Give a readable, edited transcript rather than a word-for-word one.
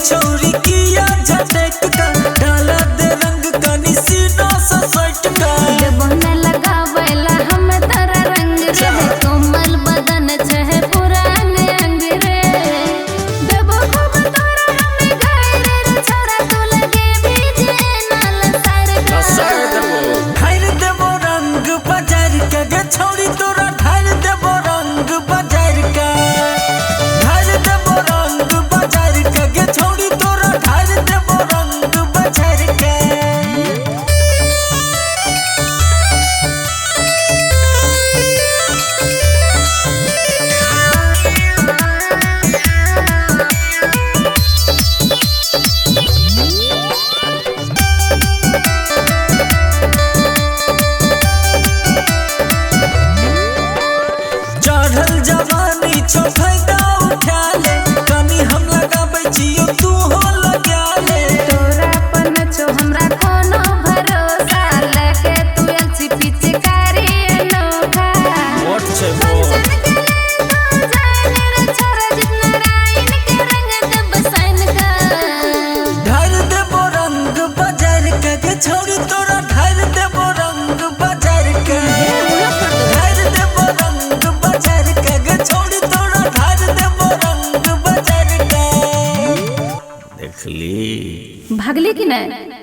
चोरी किया झटक का डाला दे रंग कनी सीना सा सट का ये बहने लगा बैला हम तारा रंग रे कोमल बदन छे पुराने अंग रे देबो खूब तोरा हमें घरे रे छोरा तू लगे भीजे नाल सर देबो ढाल देबो रंग बाजार का गे छोड़ी तोरा ढाल देबो रंग बाजार का ढाल देबो रंग बाजार का गे छोड़ी तोरा ढाल देबो रंग बाजार का चढ़ल जवानी छो फायदा उठा ले कनी हम लगाबै छियो तू हो लगा ले तोरा पन छो हमरा कोनो भरोसा लगे तू अलसी पिचकारी अनोखा व्हाट छे वो जाने रे छोरा जितना राइन के रंग दब सन का ढाल देबो रंग बाजार का गे छोड़ी तोरा ढाल देबो रंग बाजार का ढाल देबो रंग बाजार का गे छोड़ी तोरा ढाल देबो रंग बाजार का देखली भागले कि नहीं।